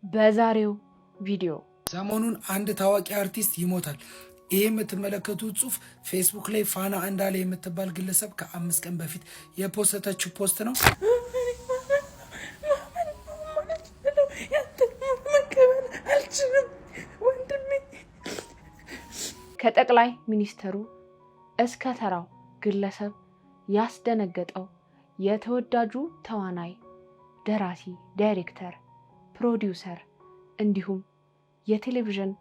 በዛሬው ቪዲዮ ሰሞኑን አንድ ታዋቂ አርቲስት ይሞታል። ይህ የምትመለከቱት ጽሁፍ ፌስቡክ ላይ ፋና እንዳለ የምትባል ግለሰብ ከ5 ቀን በፊት የፖስተችው ፖስት ነው። ከጠቅላይ ሚኒስተሩ እስከ ተራው ግለሰብ ያስደነገጠው የተወዳጁ ተዋናይ፣ ደራሲ፣ ዳይሬክተር፣ ፕሮዲውሰር እንዲሁም የቴሌቪዥን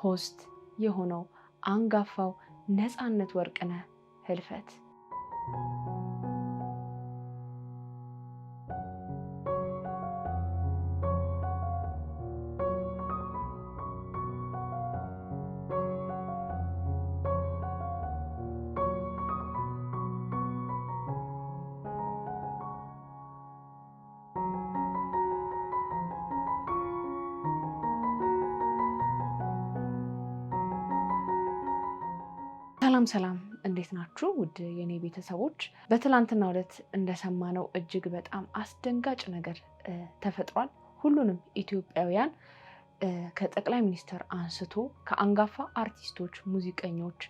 ሆስት የሆነው አንጋፋው ነፃነት ወርቅነህ ህልፈት ሰላም እንዴት ናችሁ? ውድ የኔ ቤተሰቦች፣ በትላንትናው ዕለት እንደሰማነው እጅግ በጣም አስደንጋጭ ነገር ተፈጥሯል። ሁሉንም ኢትዮጵያውያን ከጠቅላይ ሚኒስትር አንስቶ ከአንጋፋ አርቲስቶች፣ ሙዚቀኞች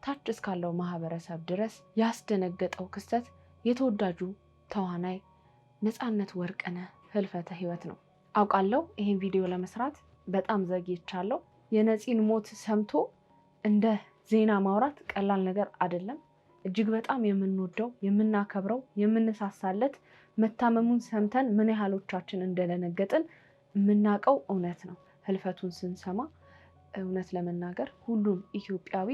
ታች እስካለው ማህበረሰብ ድረስ ያስደነገጠው ክስተት የተወዳጁ ተዋናይ ነፃነት ወርቅነህ ህልፈተ ህይወት ነው። አውቃለሁ ይሄን ቪዲዮ ለመስራት በጣም ዘግይቻለሁ። የነፂን ሞት ሰምቶ እንደ ዜና ማውራት ቀላል ነገር አይደለም። እጅግ በጣም የምንወደው የምናከብረው የምንሳሳለት መታመሙን ሰምተን ምን ያህሎቻችን እንደደነገጥን የምናውቀው እውነት ነው። ህልፈቱን ስንሰማ እውነት ለመናገር ሁሉም ኢትዮጵያዊ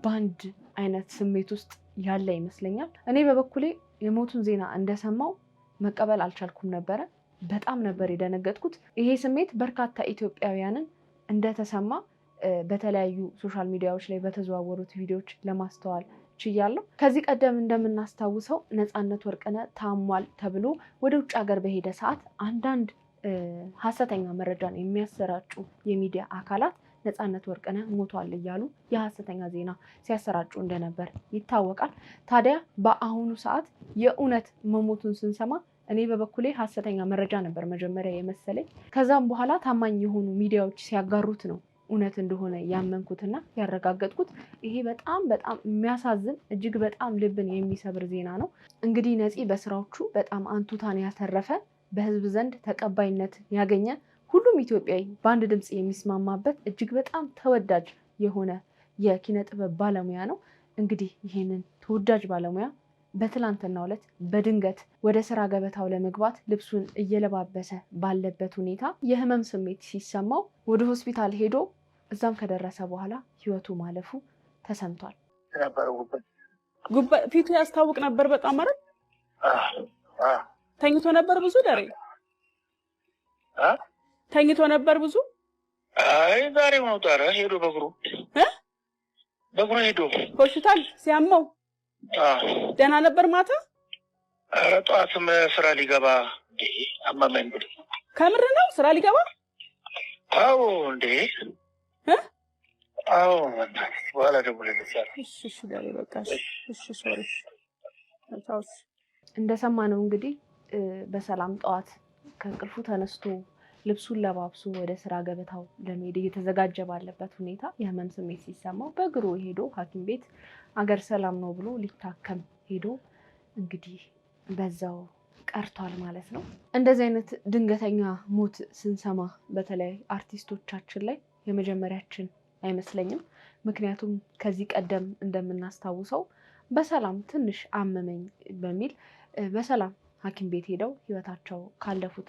በአንድ አይነት ስሜት ውስጥ ያለ ይመስለኛል። እኔ በበኩሌ የሞቱን ዜና እንደሰማው መቀበል አልቻልኩም ነበረ። በጣም ነበር የደነገጥኩት። ይሄ ስሜት በርካታ ኢትዮጵያውያንን እንደተሰማ በተለያዩ ሶሻል ሚዲያዎች ላይ በተዘዋወሩት ቪዲዮዎች ለማስተዋል ችያለሁ። ከዚህ ቀደም እንደምናስታውሰው ነፃነት ወርቅነህ ታሟል ተብሎ ወደ ውጭ ሀገር በሄደ ሰዓት አንዳንድ ሐሰተኛ መረጃን የሚያሰራጩ የሚዲያ አካላት ነፃነት ወርቅነህ ሞቷል እያሉ የሐሰተኛ ዜና ሲያሰራጩ እንደነበር ይታወቃል። ታዲያ በአሁኑ ሰዓት የእውነት መሞቱን ስንሰማ እኔ በበኩሌ ሐሰተኛ መረጃ ነበር መጀመሪያ የመሰለኝ። ከዛም በኋላ ታማኝ የሆኑ ሚዲያዎች ሲያጋሩት ነው እውነት እንደሆነ ያመንኩትና ያረጋገጥኩት። ይሄ በጣም የሚያሳዝን እጅግ በጣም ልብን የሚሰብር ዜና ነው። እንግዲህ ነፂ በስራዎቹ በጣም አንቱታን ያተረፈ በህዝብ ዘንድ ተቀባይነት ያገኘ ሁሉም ኢትዮጵያዊ በአንድ ድምፅ የሚስማማበት እጅግ በጣም ተወዳጅ የሆነ የኪነ ጥበብ ባለሙያ ነው። እንግዲህ ይህንን ተወዳጅ ባለሙያ በትላንትናው ዕለት በድንገት ወደ ስራ ገበታው ለመግባት ልብሱን እየለባበሰ ባለበት ሁኔታ የህመም ስሜት ሲሰማው ወደ ሆስፒታል ሄዶ እዛም ከደረሰ በኋላ ህይወቱ ማለፉ ተሰምቷል። ፊቱ ያስታውቅ ነበር በጣም ማለት ተኝቶ ነበር ብዙ ደሬ ተኝቶ ነበር ብዙ አይ ዛሬ ወጣረ ሄዶ በእግሩ ሄዶ ሆስፒታል ሲያመው ደህና ነበር ማታ። ኧረ ጠዋትም ስራ ሊገባ አማማኝ ብሎ ከምር ነው ስራ ሊገባ? አዎ እንዴ አዎ በኋላ ደውለልሻል። እሺ ዳሬ በቃ እሺ ሶሪ። እንደሰማነው እንግዲህ በሰላም ጠዋት ከእንቅልፉ ተነስቶ ልብሱን ለባብሶ ወደ ስራ ገበታው ለመሄድ እየተዘጋጀ ባለበት ሁኔታ የህመም ስሜት ሲሰማው በእግሩ ሄዶ ሐኪም ቤት አገር ሰላም ነው ብሎ ሊታከም ሄዶ እንግዲህ በዛው ቀርቷል ማለት ነው። እንደዚህ አይነት ድንገተኛ ሞት ስንሰማ በተለይ አርቲስቶቻችን ላይ የመጀመሪያችን አይመስለኝም። ምክንያቱም ከዚህ ቀደም እንደምናስታውሰው በሰላም ትንሽ አመመኝ በሚል በሰላም ሐኪም ቤት ሄደው ህይወታቸው ካለፉት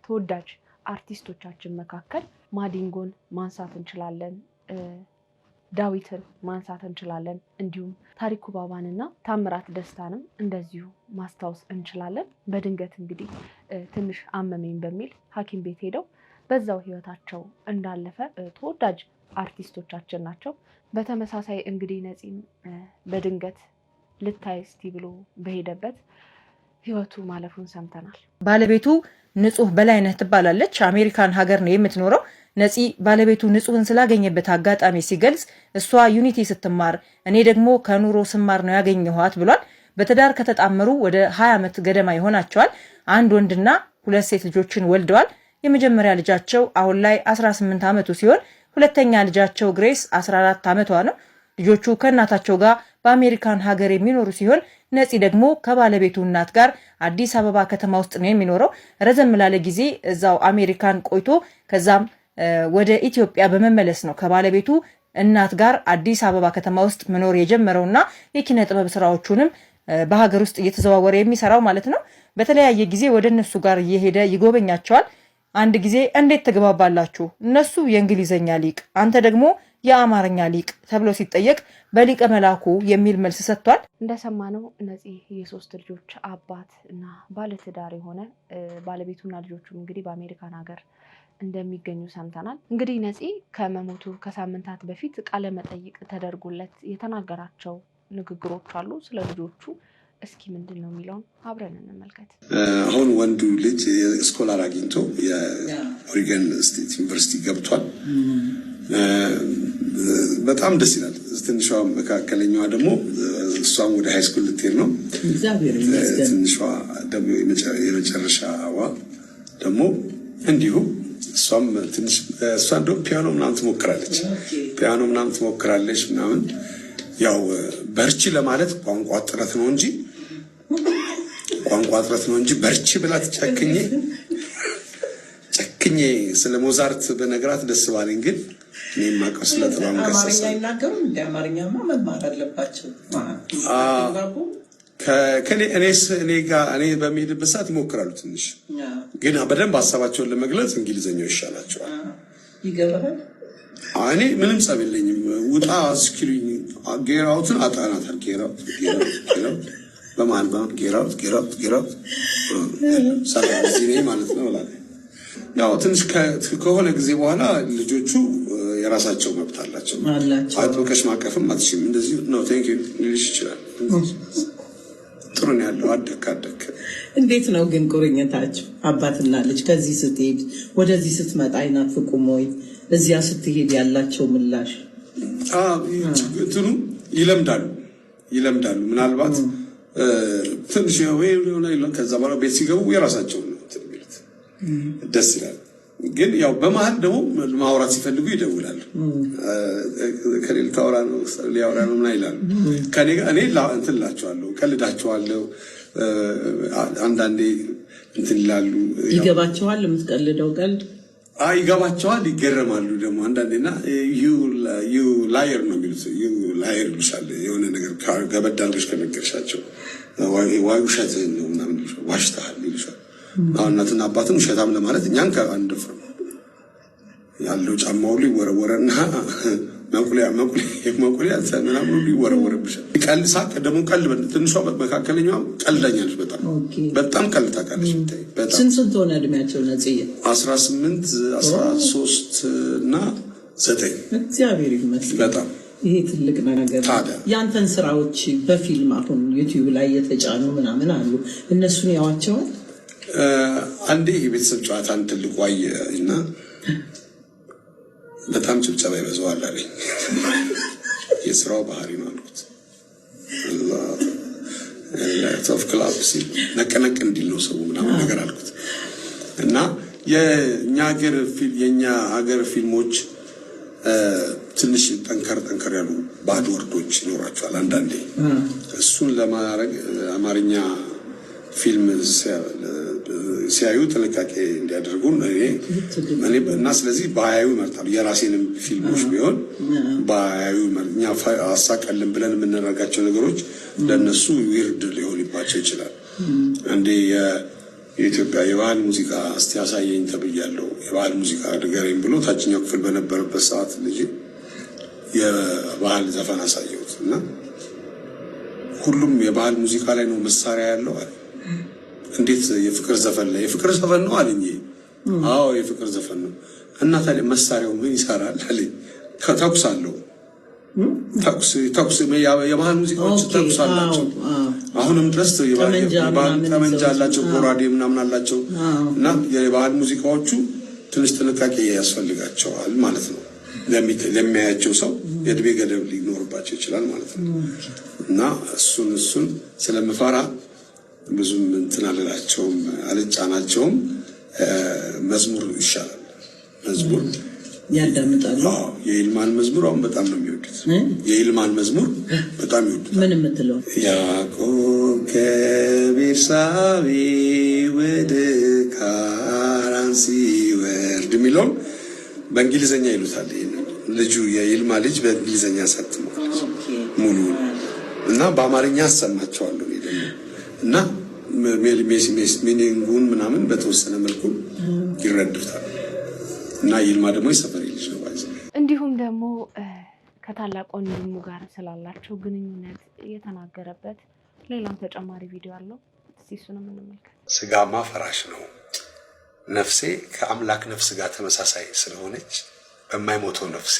ተወዳጅ አርቲስቶቻችን መካከል ማዲንጎን ማንሳት እንችላለን፣ ዳዊትን ማንሳት እንችላለን፣ እንዲሁም ታሪኩ ባባንና ታምራት ደስታንም እንደዚሁ ማስታወስ እንችላለን። በድንገት እንግዲህ ትንሽ አመመኝ በሚል ሐኪም ቤት ሄደው በዛው ህይወታቸው እንዳለፈ ተወዳጅ አርቲስቶቻችን ናቸው። በተመሳሳይ እንግዲህ ነፂም በድንገት ልታይ እስቲ ብሎ በሄደበት ህይወቱ ማለፉን ሰምተናል። ባለቤቱ ንጹህ በላይነህ ትባላለች። አሜሪካን ሀገር ነው የምትኖረው። ነፂ ባለቤቱ ንጹህን ስላገኘበት አጋጣሚ ሲገልጽ እሷ ዩኒቲ ስትማር እኔ ደግሞ ከኑሮ ስማር ነው ያገኘኋት ብሏል። በትዳር ከተጣመሩ ወደ 20 ዓመት ገደማ ይሆናቸዋል። አንድ ወንድና 2 ሴት ልጆችን ወልደዋል። የመጀመሪያ ልጃቸው አሁን ላይ 18 ዓመቱ ሲሆን ሁለተኛ ልጃቸው ግሬስ 14 ዓመቷ ነው። ልጆቹ ከእናታቸው ጋር በአሜሪካን ሀገር የሚኖሩ ሲሆን ነፂ ደግሞ ከባለቤቱ እናት ጋር አዲስ አበባ ከተማ ውስጥ ነው የሚኖረው። ረዘም ላለ ጊዜ እዛው አሜሪካን ቆይቶ ከዛም ወደ ኢትዮጵያ በመመለስ ነው ከባለቤቱ እናት ጋር አዲስ አበባ ከተማ ውስጥ መኖር የጀመረውና የኪነ ጥበብ ስራዎቹንም በሀገር ውስጥ እየተዘዋወረ የሚሰራው ማለት ነው። በተለያየ ጊዜ ወደ እነሱ ጋር እየሄደ ይጎበኛቸዋል። አንድ ጊዜ እንዴት ተግባባላችሁ? እነሱ የእንግሊዘኛ ሊቅ፣ አንተ ደግሞ የአማርኛ ሊቅ ተብሎ ሲጠየቅ በሊቀ መላኩ የሚል መልስ ሰጥቷል። እንደሰማነው ነፂ የሶስት ልጆች አባት እና ባለትዳር የሆነ ባለቤቱና ልጆቹም እንግዲህ በአሜሪካን ሀገር እንደሚገኙ ሰምተናል። እንግዲህ ነፂ ከመሞቱ ከሳምንታት በፊት ቃለ መጠይቅ ተደርጎለት የተናገራቸው ንግግሮች አሉ ስለ ልጆቹ። እስኪ ምንድን ነው የሚለውን አብረን እንመልከት። አሁን ወንዱ ልጅ ስኮላር አግኝቶ የኦሪገን ስቴት ዩኒቨርሲቲ ገብቷል። በጣም ደስ ይላል። ትንሿ መካከለኛዋ ደግሞ እሷም ወደ ሃይስኩል ልትሄድ ነው። ትንሿ ደግሞ የመጨረሻዋ ደግሞ እንዲሁ እሷም ትንሽ እሷ እንደው ፒያኖ ምናምን ትሞክራለች ምናምን ያው በርቺ ለማለት ቋንቋ ጥረት ነው እንጂ በርቺ ብላ ጨክኜ ስለ ሞዛርት በነገራት ደስ ባለኝ። ግን እኔ የማውቀው ስለ ጥላሁን ገሰሰ አማርኛማ መማር አለባቸው። እኔ በሚሄድበት ሰዓት ይሞክራሉ ትንሽ፣ ግን በደንብ ሀሳባቸውን ለመግለጽ እንግሊዝኛው ይሻላቸዋል። ይገባል። እኔ ምንም ጸብ የለኝም። ውጣ እስኪሉኝ ጌራውትን አጣናታል። ጌራውት በማንባብ ጌራውት ሰላም እዚህ ነኝ ማለት ነው እላለሁ። ያው ትንሽ ከሆነ ጊዜ በኋላ ልጆቹ የራሳቸው መብት አላቸው። አጥብቀሽ ማቀፍም አትችይም። እንደዚህ ነው ቴንክ ዩ ሊልሽ ይችላል። ጥሩ ነው ያለው። አደክ እንዴት ነው ግን ቁርኝታችሁ አባትና ልጅ? ከዚህ ስትሄድ ወደዚህ ስትመጣ አይናፍቁም ወይ? እዚያ ስትሄድ ያላቸው ምላሽ? እንትኑ ይለምዳሉ። ምናልባት ትንሽ ከዛ በኋላ ቤት ሲገቡ የራሳቸው ነው የሚሉት። ደስ ይላል። ግን ያው በመሀል ደግሞ ማውራት ሲፈልጉ ይደውላሉ። ከሌል ታወራ ነው ሊያወራ ነው ምናምን ይላሉ። ከኔ ጋር እኔ እንትን እላቸዋለሁ፣ ቀልዳቸዋለሁ። አንዳንዴ እንትን ይላሉ። ይገባቸዋል የምትቀልደው ቀልድ? ይገባቸዋል፣ ይገረማሉ ደግሞ አንዳንዴና ዩ ላየር ነው የሚሉት። ዩ ላየር ይሉሻል። የሆነ ነገር ገበድ አድርገሽ ከነገርሻቸው ውሸትህን ነው ምናምን ዋሽተሃል ይሉሻል። አሁን እናትና አባትን ውሸታም ለማለት እኛን ከአንደፍር ያለው ጫማ ሁሉ ይወረወረና መቁሊያ ምናምን ሁሉ ይወረወረብሻል። ቀልድ ሳቅ ደግሞ ቀልድ ትንሿ መካከለኛዋ ቀልዳኛለች። በጣም ቀልድ ታውቃለች። ስንት ሆነ እድሜያቸው? ነጽዬ 18 13 እና 9። እግዚአብሔር ይመስገን። በጣም ይሄ ትልቅ ነገር። ያንተን ስራዎች በፊልም አሁን ዩቲዩብ ላይ የተጫኑ ምናምን አሉ፣ እነሱን ያዋቸዋል? አንዴ የቤተሰብ ጨዋታን ትልቁ አየ እና በጣም ጭብጨባ ይበዛዋል አለኝ። የስራው ባህሪ ነው አልኩት። ቶፍ ክላብ ሲል ነቀነቅ እንዲል ነው ሰው ምናምን ነገር አልኩት እና የኛ ሀገር ፊልሞች ትንሽ ጠንከር ያሉ ባድ ወርዶች ይኖራቸዋል አንዳንዴ። እሱን ለማድረግ አማርኛ ፊልም ሲያዩ ጥንቃቄ እንዲያደርጉ እኔ እና ስለዚህ በሀያዩ ይመርጣሉ። የራሴንም ፊልሞች ቢሆን በሀያዩ እኛ አሳቀልን ብለን የምናደርጋቸው ነገሮች ለእነሱ ዊርድ ሊሆንባቸው ይችላል። አንዴ የኢትዮጵያ የባህል ሙዚቃ እስቲ ያሳየኝ ተብያለሁ። የባህል ሙዚቃ ንገረኝ ብሎ ታችኛው ክፍል በነበረበት ሰዓት ልጅ የባህል ዘፈን አሳየሁት እና ሁሉም የባህል ሙዚቃ ላይ ነው መሳሪያ ያለው አለ። እንዴት የፍቅር ዘፈን ላይ የፍቅር ዘፈን ነው አለኝ። አዎ የፍቅር ዘፈን ነው። እና ታዲያ መሳሪያው ምን ይሰራል አለኝ። ተኩስ አለው። ተኩስ የባህል ሙዚቃዎች ተኩስ አላቸው። አሁንም ድረስ ጠመንጃ አላቸው፣ ጎራዴ ምናምን አላቸው። እና የባህል ሙዚቃዎቹ ትንሽ ጥንቃቄ ያስፈልጋቸዋል ማለት ነው። ለሚያያቸው ሰው የእድሜ ገደብ ሊኖርባቸው ይችላል ማለት ነው። እና እሱን ስለምፈራ ብዙም እንትን አልላቸውም፣ አልጫናቸውም። መዝሙር ይሻላል። መዝሙር ያዳምጣሉ። የይልማን መዝሙር አሁን በጣም ነው የሚወዱት። የይልማን መዝሙር በጣም ይወዱት። ምን የምትለው? ያዕቆብ ከቤርሳቤ ወደ ካራን ሲወርድ የሚለውን በእንግሊዝኛ ይሉታል። ልጁ የይልማ ልጅ በእንግሊዝኛ ሰጥቷል ሙሉ እና በአማርኛ አሰማቸዋለሁ ደግሞ እና ሚኒንጉን ምናምን በተወሰነ መልኩ ይረዱታል። እና ይልማ ደግሞ የሰፈሬ ልጅ ነው። እንዲሁም ደግሞ ከታላቅ ወንድሙ ጋር ስላላቸው ግንኙነት የተናገረበት ሌላም ተጨማሪ ቪዲዮ አለው። እስቲ እሱንም እንመልከት። ስጋማ ፈራሽ ነው፣ ነፍሴ ከአምላክ ነፍስ ጋር ተመሳሳይ ስለሆነች በማይሞተው ነፍሴ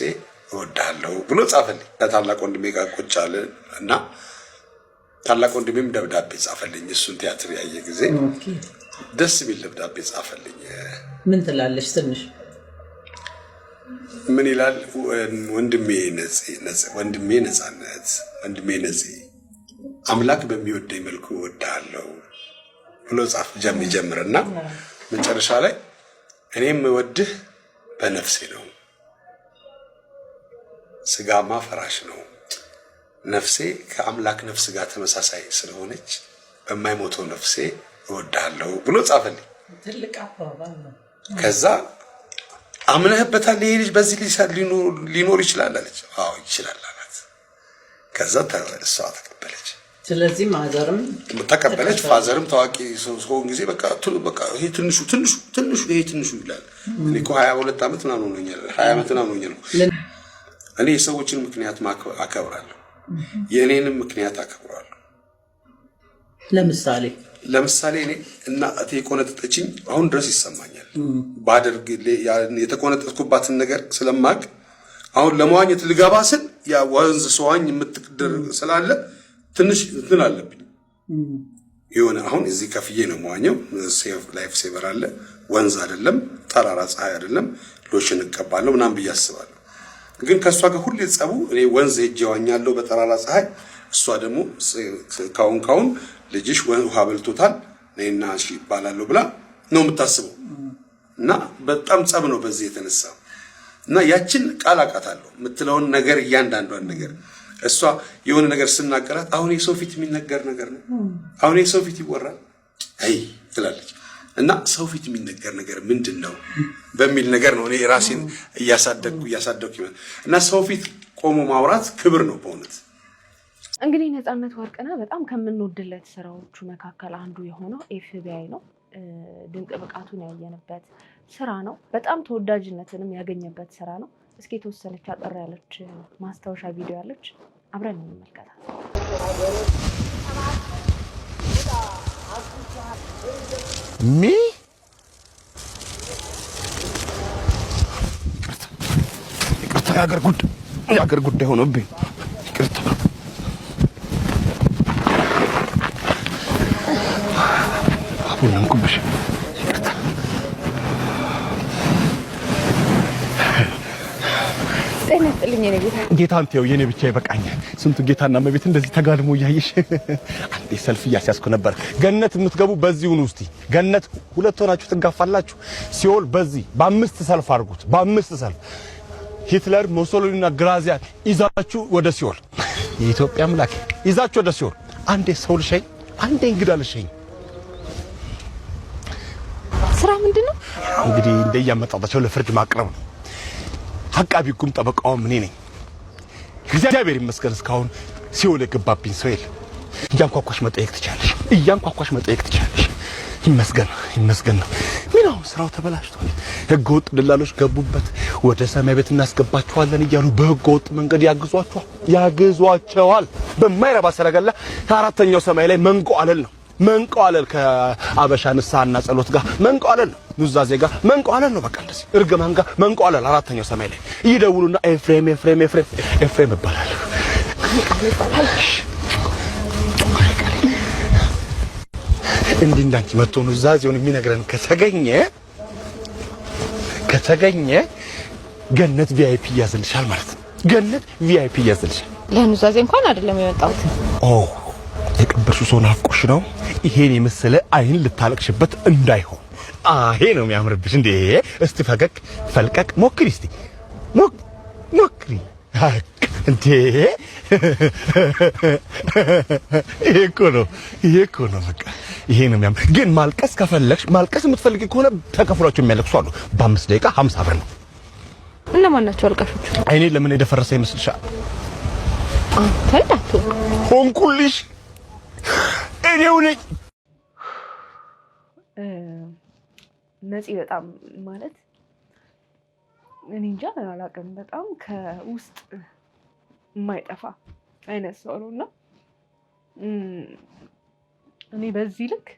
እወድሃለሁ ብሎ ጻፈልኝ። ከታላቅ ወንድሜ ጋር ቁጭ አለ እና ታላቅ ወንድሜም ደብዳቤ ጻፈልኝ። እሱን ቲያትር ያየ ጊዜ ደስ የሚል ደብዳቤ ጻፈልኝ። ምን ትላለች? ትንሽ ምን ይላል? ወንድሜ ነጻነት፣ ወንድሜ ነጽ አምላክ በሚወደኝ መልኩ እወድሃለሁ ብሎ ጻፍ ጀምርና መጨረሻ ላይ እኔም እወድህ በነፍሴ ነው፣ ስጋማ ፈራሽ ነው፣ ነፍሴ ከአምላክ ነፍስ ጋር ተመሳሳይ ስለሆነች በማይሞተው ነፍሴ እወድሃለሁ ብሎ ጻፈልኝ። ትልቅ አባባል ነው። ከዛ አምነህበታል ይሄ ልጅ በዚህ ልጅ ሊኖር ይችላል አለች። አዎ ይችላል አላት። ከዛ እሷ ተቀበለች። ስለዚህ ማዘርም ተቀበለች። ፋዘርም ታዋቂ ሰው ጊዜ በቃ ይሄ ትንሹ ይላል። እኔ እኮ 22 ዓመት ምናምን ሆኖኛል፣ 20 ዓመት ምናምን ሆኖኛል። እኔ የሰዎችን ምክንያት አከብራለሁ፣ የእኔንም ምክንያት አከብራለሁ። ለምሳሌ እኔ እናቴ የቆነጠጠችኝ አሁን ድረስ ይሰማኛል። ባደርግ የተቆነጠጥኩባትን ነገር ስለማቅ አሁን ለመዋኘት ልገባ ስል ያ ወንዝ ሰዋኝ የምትቀደር ስላለ ትንሽ እንትን አለብኝ። የሆነ አሁን እዚህ ከፍዬ ነው መዋኘው። ላይፍ ሴቨር አለ፣ ወንዝ አይደለም፣ ጠራራ ፀሐይ አይደለም፣ ሎሽን እቀባለሁ ምናምን ብዬ አስባለሁ። ግን ከሷ ጋር ሁሌ ጸቡ እኔ ወንዝ ሄጄ ዋኛለሁ በጠራራ ፀሐይ፣ እሷ ደግሞ ካሁን ልጅሽ ውሃ በልቶታል ነይና እሺ ይባላለሁ ብላ ነው የምታስበው። እና በጣም ጸብ ነው በዚህ የተነሳ። እና ያችን ቃል አውቃታለሁ የምትለውን ነገር እያንዳንዷን ነገር እሷ የሆነ ነገር ስናገራት አሁን የሰው ፊት የሚነገር ነገር ነው፣ አሁን የሰው ፊት ይወራል አይ ትላለች። እና ሰው ፊት የሚነገር ነገር ምንድነው በሚል ነገር ነው እኔ ራሴን እያሳደግኩ ይመጣ። እና ሰው ፊት ቆሞ ማውራት ክብር ነው በእውነት። እንግዲህ ነጻነት ወርቅነህ በጣም ከምንወድለት ስራዎቹ መካከል አንዱ የሆነው ኤፍቢአይ ነው። ድንቅ ብቃቱን ያየንበት ስራ ነው። በጣም ተወዳጅነትንም ያገኘበት ስራ ነው። እስኪ የተወሰነች አጠር ያለች ማስታወሻ ቪዲዮ ያለች አብረን እንመልከታለን። ይቅርታ የአገር ጉዳይ ሆኖብኝ ይቅርታ። አቡነንኩብሽ ይቅርታ። ጤና ይስጥልኝ የኔ ጌታ። ጌታ አንተው የኔ ብቻ ይበቃኛል። ስንቱ ጌታና መቤት እንደዚህ ተጋድሞ እያየሽ አንዴ ሰልፍ እያስያዝኩ ነበር። ገነት የምትገቡ በዚሁን ውስጥ ገነት ሁለት ሆናችሁ ትጋፋላችሁ። ሲኦል በዚህ በአምስት ሰልፍ አድርጉት፣ በአምስት ሰልፍ ሂትለር፣ ሞሶሎኒና ግራዚያን ይዛችሁ ወደ ሲኦል፣ የኢትዮጵያ አምላክ ይዛችሁ ወደ ሲኦል። አንዴ ሰው ልሸኝ፣ አንዴ እንግዳ ልሸኝ። ስራ ምንድነው? እንግዲህ እንደያመጣጣቸው ለፍርድ ማቅረብ ነው። አቃቢ ሕጉም ጠበቃውም እኔ ነኝ። እግዚአብሔር ይመስገን እስካሁን ሲኦል የገባብኝ ሰው የለም። እያንኳኳሽ መጠየቅ ትችላለሽ። ይመስገን ነው። ምን አሁን ስራው ተበላሽቷል። ህገወጥ ደላሎች ገቡበት። ወደ ሰማይ ቤት እናስገባቸዋለን እያሉ በህገወጥ መንገድ ያግዟቸዋል። በማይረባ ሰረገላ አራተኛው ሰማይ ላይ መንቆአለል ነው። መንቆአለል ከአበሻ ንስሐና ጸሎት ጋር መንቆአለል ነው። ኑዛዜ ጋር መንቆአለል ነው። በቃ እንደዚህ እርግማን ጋር መንቆአለል አራተኛው ሰማይ ላይ ይደውሉና ኤፍሬም ይባላል። እንዲህ እንዳንቺ መጥቶ ኑዛዜውን የሚነግረን ከተገኘ ገነት ቪአይፒ ያዝልሻል ማለት ነው። ገነት ቪአይፒ ያዝልሻል። ለኑዛዜ እንኳን አይደለም የመጣሁት። የቀበርሽው ሰው ናፍቆሽ ነው። ይሄን የመሰለ አይን ልታለቅሽበት እንዳይሆን ይሄ ነው የሚያምርብሽ እንዴ እስቲ ፈገግ ፈልቀቅ ሞክሪ እስቲ ሞክሪ እንዴ ይሄ እኮ ነው በቃ ይሄ ነው የሚያምር ግን ማልቀስ ከፈለግሽ ማልቀስ የምትፈልጊ ከሆነ ተከፍሏቸው የሚያለቅሱ አሉ በ5 ደቂቃ 50 ብር ነው እነማን ናቸው አልቃሾቹ አይኔ ለምን የደፈረሰ ይመስልሻል አንተ ሆንኩልሽ እኔው ነኝ ነፂ በጣም ማለት እኔ እንጃ አላውቅም በጣም ከውስጥ የማይጠፋ አይነት ሰው ነውና እኔ በዚህ ልክ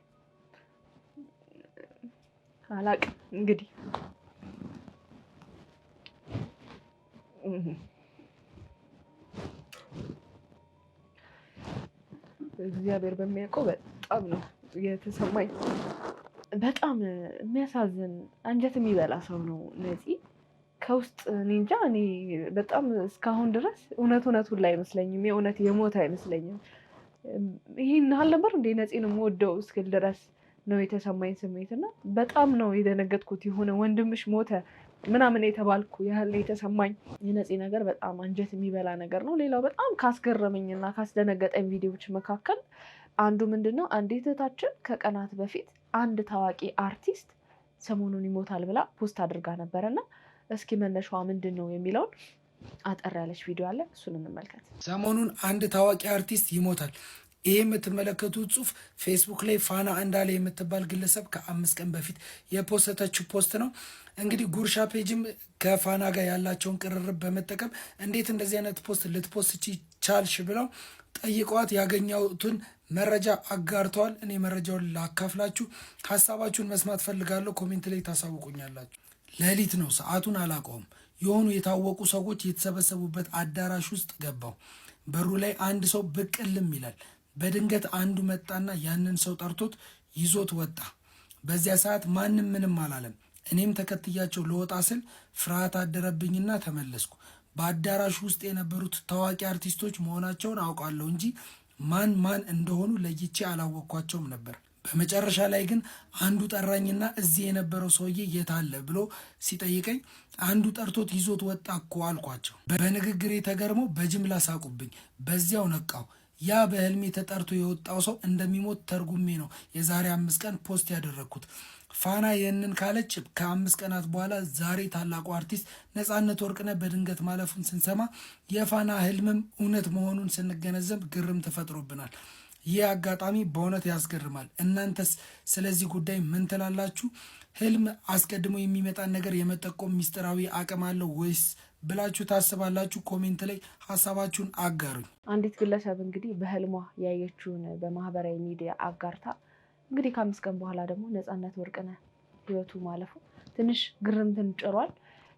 አላውቅም እንግዲህ እግዚአብሔር በሚያውቀው በጣም ነው የተሰማኝ በጣም የሚያሳዝን አንጀት የሚበላ ሰው ነው ነፂ ከውስጥ እኔ እንጃ እኔ በጣም እስካሁን ድረስ እውነቱን ላይ አይመስለኝም የእውነት የሞት አይመስለኝም ይሄን አልነበር እንደ ነፂን የምወደው እስክል ድረስ ነው የተሰማኝ ስሜትና በጣም ነው የደነገጥኩት የሆነ ወንድምሽ ሞተ ምናምን የተባልኩ ያህል የተሰማኝ የነፂ ነገር በጣም አንጀት የሚበላ ነገር ነው ሌላው በጣም ካስገረመኝና ካስደነገጠኝ ቪዲዮዎች መካከል አንዱ ምንድነው አንዲት እህታችን ከቀናት በፊት አንድ ታዋቂ አርቲስት ሰሞኑን ይሞታል ብላ ፖስት አድርጋ ነበርና እስኪ መነሻዋ ምንድነው የሚለውን አጠር ያለች ቪዲዮ አለ እሱን እንመልከት ሰሞኑን አንድ ታዋቂ አርቲስት ይሞታል ይሄ የምትመለከቱት ጽሁፍ ፌስቡክ ላይ ፋና እንዳለ የምትባል ግለሰብ ከ5 ቀን በፊት የፖስተችው ፖስት ነው እንግዲህ ጉርሻ ፔጅም ከፋና ጋር ያላቸውን ቅርርብ በመጠቀም እንዴት እንደዚህ አይነት ፖስት ልትፖስት ቻልሽ ብለው ጠይቀዋት ያገኘሁትን መረጃ አጋርተዋል እኔ መረጃውን ላካፍላችሁ ሀሳባችሁን መስማት ፈልጋለሁ ኮሜንት ላይ ታሳውቁኛላችሁ ሌሊት ነው ሰዓቱን አላውቀውም የሆኑ የታወቁ ሰዎች የተሰበሰቡበት አዳራሽ ውስጥ ገባው በሩ ላይ አንድ ሰው ብቅልም ይላል በድንገት አንዱ መጣና ያንን ሰው ጠርቶት ይዞት ወጣ በዚያ ሰዓት ማንም ምንም አላለም እኔም ተከትያቸው ለወጣ ስል ፍርሃት አደረብኝና ተመለስኩ በአዳራሹ ውስጥ የነበሩት ታዋቂ አርቲስቶች መሆናቸውን አውቃለሁ እንጂ ማን እንደሆኑ ለይቼ አላወቅኳቸውም ነበር በመጨረሻ ላይ ግን አንዱ ጠራኝና እዚህ የነበረው ሰውዬ የት አለ ብሎ ሲጠይቀኝ አንዱ ጠርቶት ይዞት ወጣ እኮ አልኳቸው በንግግሬ ተገርመው በጅምላ ሳቁብኝ በዚያው ነቃው ያ በህልሜ ተጠርቶ የወጣው ሰው እንደሚሞት ተርጉሜ ነው የዛሬ 5 ቀን ፖስት ያደረግኩት ፋና ይህንን ካለች ከ5 ቀናት በኋላ ዛሬ ታላቁ አርቲስት ነፃነት ወርቅነህ በድንገት ማለፉን ስንሰማ የፋና ህልምም እውነት መሆኑን ስንገነዘብ ግርም ተፈጥሮብናል ይህ አጋጣሚ በእውነት ያስገርማል እናንተስ ስለዚህ ጉዳይ ምን ትላላችሁ ህልም አስቀድሞ የሚመጣን ነገር የመጠቆም ሚስጥራዊ አቅም አለው ወይስ ብላችሁ ታስባላችሁ ኮሜንት ላይ ሀሳባችሁን አጋሩኝ አንዲት ግለሰብ እንግዲህ በህልሟ ያየችውን በማህበራዊ ሚዲያ አጋርታ እንግዲህ ከ5 ቀን በኋላ ደግሞ ነፃነት ወርቅነህ ህይወቱ ማለፉ ትንሽ ግርምትን ጭሯል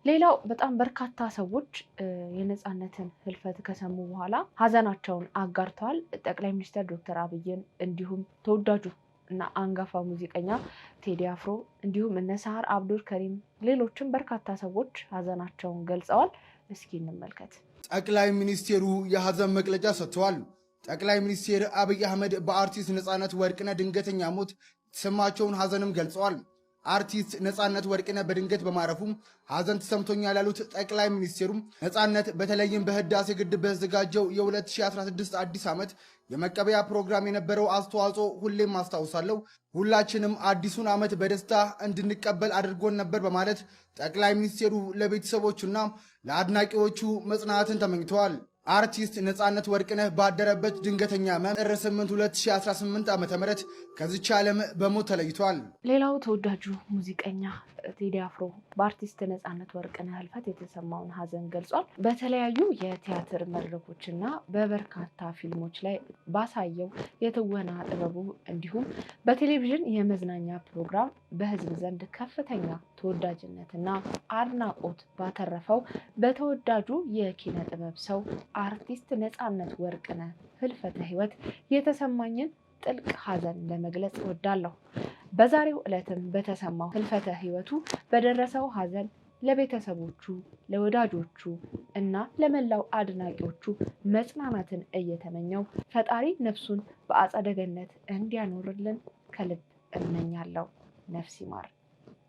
ሌላው በጣም በርካታ ሰዎች የነፃነትን ህልፈት ከሰሙ በኋላ ሀዘናቸውን አጋርተዋል ጠቅላይ ሚኒስትር ዶክተር አብይን እንዲሁም ተወዳጁ እና አንጋፋ ሙዚቀኛ ቴዲ አፍሮ እንዲሁም እነ ሳህር አብዱል ከሪም ሌሎችም በርካታ ሰዎች ሀዘናቸውን ገልጸዋል እስኪ እንመልከት ጠቅላይ ሚኒስትሩ የሀዘን መግለጫ ሰጥተዋል ጠቅላይ ሚኒስትር አብይ አህመድ በአርቲስት ነፃነት ወርቅነህ ድንገተኛ ሞት የተሰማቸውን ሀዘንም ገልጸዋል አርቲስት ነፃነት ወርቅነህ በድንገት በማረፉም ሀዘን ተሰምቶኛል ያሉት ጠቅላይ ሚኒስትሩም ነፃነት በተለይም በህዳሴ ግድብ በተዘጋጀው የ2016 አዲስ ዓመት የመቀበያ ፕሮግራም የነበረው አስተዋጽኦ ሁሌም አስታውሳለሁ ሁላችንም አዲሱን ዓመት በደስታ እንድንቀበል አድርጎን ነበር በማለት ጠቅላይ ሚኒስትሩ ለቤተሰቦቹና ለአድናቂዎቹ መጽናናትን ተመኝተዋል አርቲስት ነፃነት ወርቅነህ ባደረበት ድንገተኛ ህመም ጥር 8 2018 ዓ.ም ከዚች ዓለም በሞት ተለይቷል ሌላው ተወዳጁ ሙዚቀኛ ቴዲ አፍሮ በአርቲስት ነፃነት ወርቅነህ ህልፈት የተሰማውን ሀዘን ገልጿል በተለያዩ የቲያትር መድረኮችና በበርካታ ፊልሞች ላይ ባሳየው የትወና ጥበቡ እንዲሁም በቴሌቪዥን የመዝናኛ ፕሮግራም በህዝብ ዘንድ ከፍተኛ ተወዳጅነትና አድናቆት ባተረፈው በተወዳጁ የኪነ ጥበብ ሰው አርቲስት ነፃነት ወርቅነህ ህልፈተ ህይወት የተሰማኝን ጥልቅ ሀዘን ለመግለጽ እወዳለሁ በዛሬው ዕለትም በተሰማው ህልፈተ ህይወቱ በደረሰው ሀዘን ለቤተሰቦቹ ለወዳጆቹ እና ለመላው አድናቂዎቹ መጽናናትን እየተመኘው ፈጣሪ ነፍሱን በአጸደ ገነት እንዲያኖርልን ከልብ እመኛለሁ ነፍስ ይማር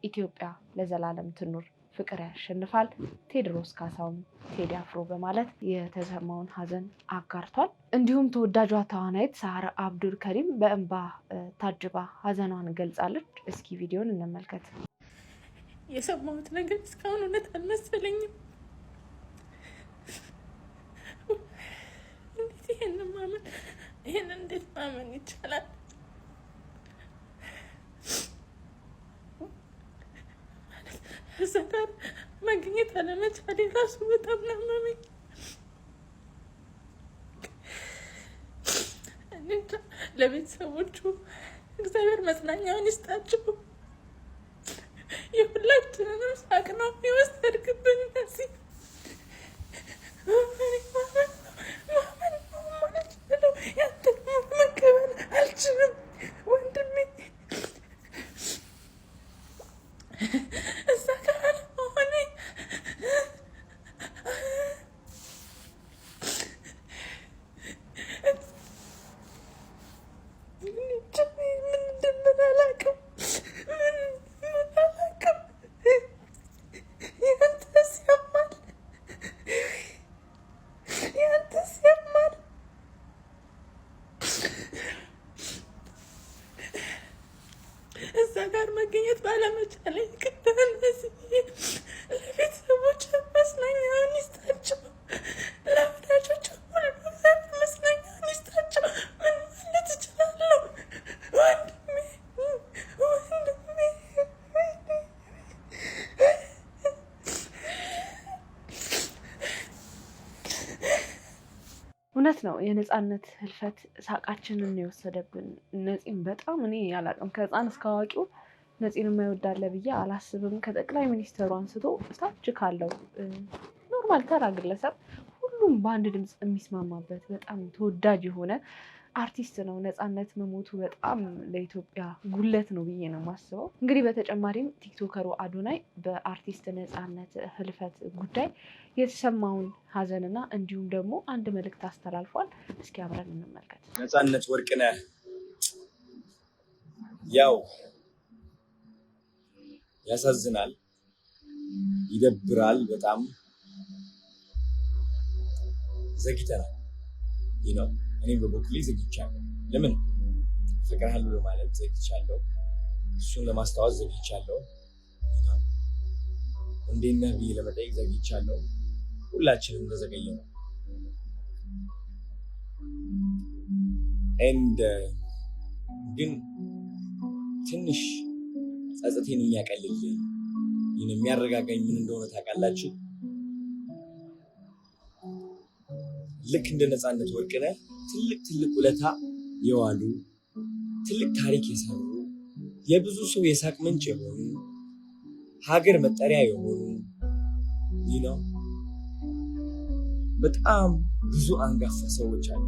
ኢትዮጵያ ለዘላለም ትኑር፣ ፍቅር ያሸንፋል፣ ቴዎድሮስ ካሳሁን ቴዲ አፍሮ በማለት የተሰማውን ሀዘን አጋርቷል። እንዲሁም ተወዳጇ ተዋናይት ሳራ አብዱል ከሪም በእንባ ታጅባ ሀዘኗን ገልጻለች። እስኪ ቪዲዮን እንመልከት። የሰማሁት ነገር እስካሁን እውነት አልመሰለኝም። እንዴት ይሄን እንዴት ማመን ይቻላል? እዛ ጋር መገኘት አለመቻሌ ራሱ በጣም ናመመኝ። ለቤተሰቦቹ እግዚአብሔር መጽናኛውን ይስጣቸው። የሁላችንንም ሳቅ ነው የወሰድክብን። እነዚህ ያንተን መቀበል አልችልም ወንድሜ። እዛ ጋር ሆነ ምን እንደምን አላውቅም። እዛ ጋር መገኘት ባለመቻሌ ለቤተሰቦች መጽናኛውን ይስጣቸው፣ ለወዳጆች ሁሉ መጽናኛውን ይስጣቸው። ምን ማለት እችላለሁ ወንድሜ። እውነት ነው። የነፃነት ህልፈት ሳቃችንን የወሰደብን። ነፂን በጣም እኔ ያላቅም ከህፃን እስከ አዋቂው ነፂን የማይወዳለ ብዬ አላስብም። ከጠቅላይ ሚኒስትሩ አንስቶ እስታች ካለው ኖርማል ተራ ግለሰብ ሁሉም በአንድ ድምፅ የሚስማማበት በጣም ተወዳጅ የሆነ አርቲስት ነው። ነፃነት መሞቱ በጣም ለኢትዮጵያ ጉለት ነው ብዬ ነው የማስበው። እንግዲህ በተጨማሪም ቲክቶከሩ አዶናይ በአርቲስት ነፃነት ህልፈት ጉዳይ የተሰማውን ሀዘንና እንዲሁም ደግሞ አንድ መልእክት አስተላልፏል። እስኪ አብረን እንመልከት። ነፃነት ወርቅነህ ያው ያሳዝናል፣ ይደብራል። በጣም ዘግይተናል። ነው እኔም በበኩሌ ዘግይቻለሁ። ለምን ፍቅርሃለሁ ለማለት ዘግይቻለሁ፣ እሱን ለማስታወስ ዘግይቻለሁ፣ እንዴት ነህ ብዬ ለመጠየቅ ዘግይቻለሁ። ሁላችንም እንደዘገየ ነው። ግን ትንሽ ጸጸቴን የሚያቀልልኝ የሚያረጋጋኝ ምን እንደሆነ ታውቃላችሁ? ልክ እንደ ነፃነት ወርቅነህ ትልቅ ውለታ የዋሉ ትልቅ ታሪክ የሰሩ የብዙ ሰው የሳቅ ምንጭ የሆኑ ሀገር መጠሪያ የሆኑ በጣም ብዙ አንጋፋ ሰዎች አሉ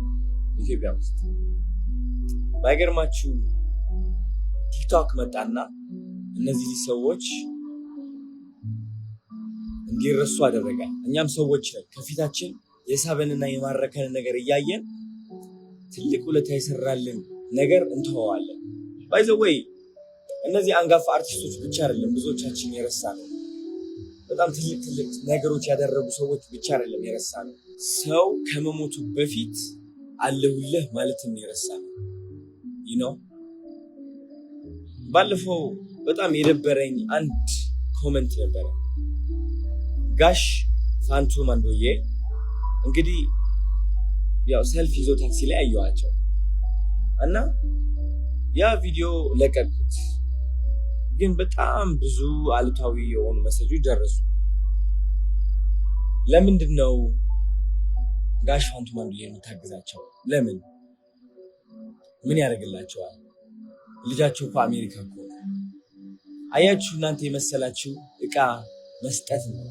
ኢትዮጵያ ውስጥ። ባይገርማችሁ ቲክቶክ መጣና እነዚህ ሰዎች እንዲረሱ አደረገ። እኛም ሰዎች ከፊታችን የሳበንና የማረከንን ነገር እያየን ትልቅ ውለታ የሰራልን ነገር እንተዋዋለን። ባይ ዘ ዌይ እነዚህ አንጋፋ አርቲስቶች ብቻ አይደለም ብዙዎቻችን የረሳ ነው። በጣም ትልቅ ነገሮች ያደረጉ ሰዎች ብቻ አይደለም የረሳ ነው። ሰው ከመሞቱ በፊት አለሁልህ ማለትም የረሳ ነው። ባለፈው በጣም የደበረኝ አንድ ኮመንት ነበረ። ጋሽ ፋንቱ ማንዶዬ እንግዲህ ያው ሰልፍ ይዞ ታክሲ ላይ አየኋቸው እና ያ ቪዲዮ ለቀቁት። ግን በጣም ብዙ አሉታዊ የሆኑ መሰጆች ደረሱ። ለምንድን ነው ጋሽ ፋንቱ ማንዶዬ የምታግዛቸው? ለምን? ምን ያደርግላቸዋል? ልጃቸው እኮ አሜሪካ እኮ። አያችሁ እናንተ የመሰላችሁ እቃ መስጠት ነው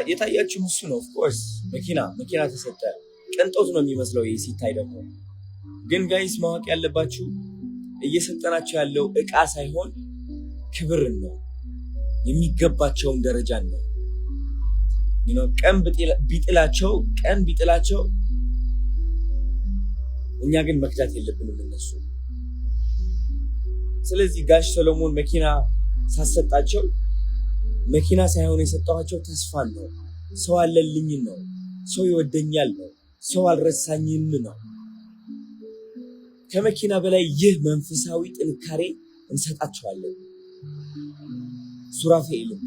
የታያችሁ እሱ ነው። ኦፍኮርስ መኪና ተሰጠ፣ ቅንጦት ነው የሚመስለው ይሄ ሲታይ ደግሞ። ግን ጋይስ ማወቅ ያለባችሁ እየሰጠናቸው ያለው እቃ ሳይሆን ክብርን ነው፣ የሚገባቸውን ደረጃን ነው። ቀን ቢጥላቸው እኛ ግን መክዳት የለብንም እነሱ። ስለዚህ ጋሽ ሰሎሞን መኪና ሳሰጣቸው መኪና ሳይሆን የሰጠኋቸው ተስፋን ነው። ሰው አለልኝ ነው። ሰው ይወደኛል ነው። ሰው አልረሳኝም ነው። ከመኪና በላይ ይህ መንፈሳዊ ጥንካሬ እንሰጣቸዋለን። ሱራፌልም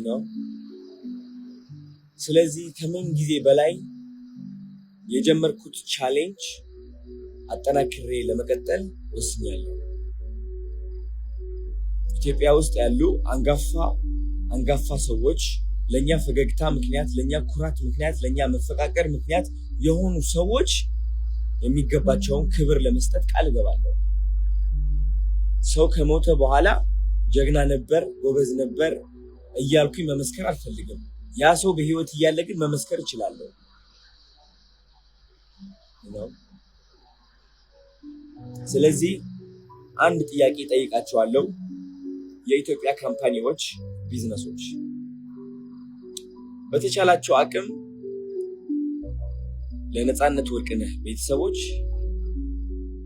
ነው። ስለዚህ ከምን ጊዜ በላይ የጀመርኩት ቻሌንጅ አጠናክሬ ለመቀጠል ወስኛለሁ። ኢትዮጵያ ውስጥ ያሉ አንጋፋ ሰዎች ለኛ ፈገግታ ምክንያት፣ ለኛ ኩራት ምክንያት፣ ለኛ መፈቃቀር ምክንያት የሆኑ ሰዎች የሚገባቸውን ክብር ለመስጠት ቃል እገባለሁ። ሰው ከሞተ በኋላ ጀግና ነበር፣ ጎበዝ ነበር እያልኩኝ መመስከር አልፈልግም። ያ ሰው በህይወት እያለ ግን መመስከር እችላለሁ። ስለዚህ አንድ ጥያቄ ጠይቃቸዋለሁ። የኢትዮጵያ ካምፓኒዎች፣ ቢዝነሶች በተቻላቸው አቅም ለነፃነት ወርቅነህ ቤተሰቦች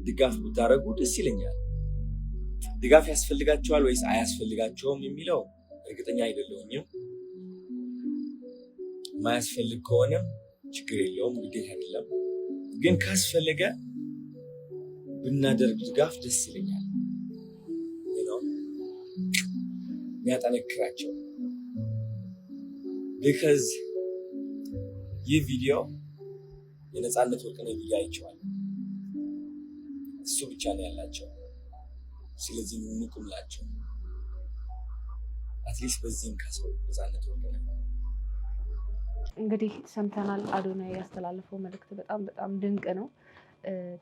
ድጋፍ ብታደርጉ ደስ ይለኛል። ድጋፍ ያስፈልጋቸዋል ወይስ አያስፈልጋቸውም የሚለው እርግጠኛ አይደለሁም። ማያስፈልግ ከሆነም ችግር የለውም፣ ግዴታ አይደለም። ግን ካስፈለገ ብናደርግ ድጋፍ ደስ ይለኛል። የሚያጠነክራቸው ቢካዝ ይህ ቪዲዮ የነፃነት ወርቅነህ ቪዲዮ አይቼዋለሁ። እሱ ብቻ ነው ያላቸው። ስለዚህ እንቁምላቸው። አትሊስት በዚህም ከሰው ነፃነት ወርቅነህ እንግዲህ ሰምተናል። አዶናይ ያስተላለፈው መልእክት በጣም ድንቅ ነው።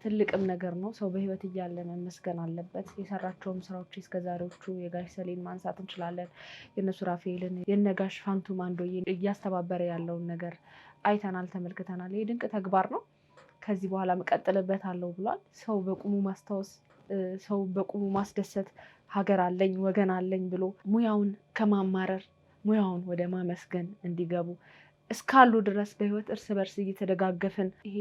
ትልቅም ነገር ነው። ሰው በህይወት እያለ መመስገን አለበት። የሰራቸውም ስራዎች እስከዛሬዎቹ የጋሽ ሰሌን ማንሳት እንችላለን። የነሱ ራፌልን፣ የነጋሽ ፋንቱ ማንዶዬን እያስተባበረ ያለውን ነገር አይተናል፣ ተመልክተናል። ይህ ድንቅ ተግባር ነው። ከዚህ በኋላ እቀጥልበታለሁ ብሏል። ሰው በቁሙ ማስታወስ፣ ሰው በቁሙ ማስደሰት፣ ሀገር አለኝ ወገን አለኝ ብሎ ሙያውን ከማማረር ሙያውን ወደ ማመስገን እንዲገቡ እስካሉ ድረስ በህይወት እርስ በርስ እየተደጋገፍን ይሄ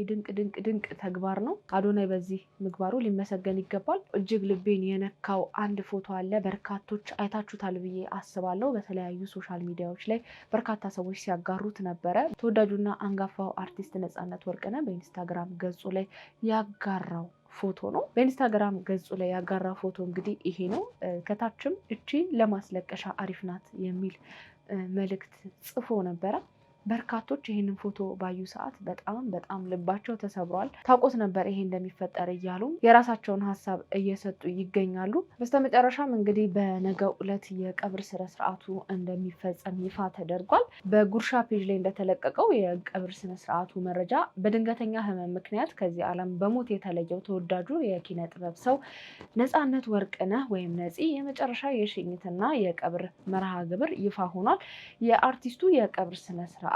ድንቅ ተግባር ነው። አዶናይ በዚህ ምግባሩ ሊመሰገን ይገባል። እጅግ ልቤን የነካው አንድ ፎቶ አለ። በርካቶች አይታችሁታል ብዬ አስባለሁ። በተለያዩ ሶሻል ሚዲያዎች ላይ በርካታ ሰዎች ሲያጋሩት ነበረ። ተወዳጁና አንጋፋው አርቲስት ነፃነት ወርቅነህ በኢንስታግራም ገጹ ላይ ያጋራው ፎቶ ነው። በኢንስታግራም ገጹ ላይ ያጋራው ፎቶ እንግዲህ ይሄ ነው። ከታችም እቺ ለማስለቀሻ አሪፍ ናት የሚል መልእክት ጽፎ ነበረ። በርካቶች ይህንን ፎቶ ባዩ ሰዓት በጣም ልባቸው ተሰብሯል። ታውቆት ነበር ይሄ እንደሚፈጠር እያሉ የራሳቸውን ሀሳብ እየሰጡ ይገኛሉ። በስተመጨረሻም እንግዲህ በነገው ዕለት የቀብር ስነስርዓቱ እንደሚፈጸም ይፋ ተደርጓል። በጉርሻ ፔጅ ላይ እንደተለቀቀው የቀብር ስነስርዓቱ መረጃ በድንገተኛ ህመም ምክንያት ከዚህ ዓለም በሞት የተለየው ተወዳጁ የኪነ ጥበብ ሰው ነፃነት ወርቅነህ ወይም ነፂ የመጨረሻ የሽኝትና የቀብር መርሃ ግብር ይፋ ሆኗል። የአርቲስቱ የቀብር ስነስርዓት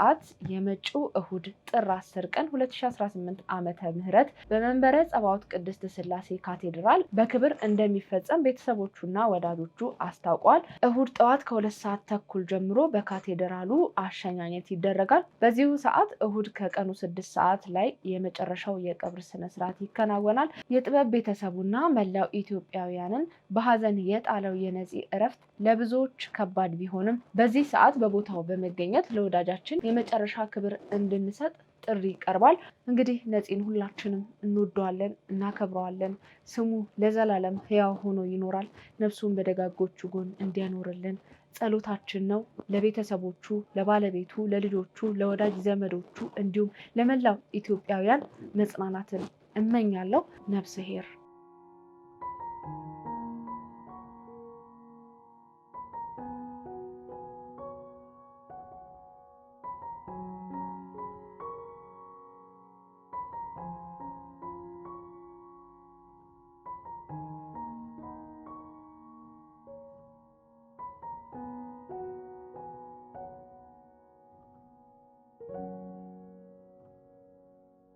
የመጪው እሁድ ጥር 10 ቀን 2018 ዓመተ ምህረት በመንበረ ጸባዖት ቅድስት ሥላሴ ካቴድራል በክብር እንደሚፈጸም ቤተሰቦቹና ወዳጆቹ አስታውቋል። እሁድ ጠዋት ከ2 ሰዓት ተኩል ጀምሮ በካቴድራሉ አሸኛኘት ይደረጋል። በዚሁ ሰዓት እሁድ ከቀኑ 6 ሰዓት ላይ የመጨረሻው የቀብር ስነስርዓት ይከናወናል። የጥበብ ቤተሰቡና መላው ኢትዮጵያውያንን በሀዘን የጣለው የነፂ እረፍት ለብዙዎች ከባድ ቢሆንም በዚህ ሰዓት በቦታው በመገኘት ለወዳጃችን የመጨረሻ ክብር እንድንሰጥ ጥሪ ይቀርባል። እንግዲህ ነፂን ሁላችንም እንወደዋለን፣ እናከብረዋለን። ስሙ ለዘላለም ሕያው ሆኖ ይኖራል። ነፍሱን በደጋጎቹ ጎን እንዲያኖርልን ጸሎታችን ነው። ለቤተሰቦቹ፣ ለባለቤቱ፣ ለልጆቹ፣ ለወዳጅ ዘመዶቹ እንዲሁም ለመላው ኢትዮጵያውያን መጽናናትን እመኛለሁ። ነፍስ ሄር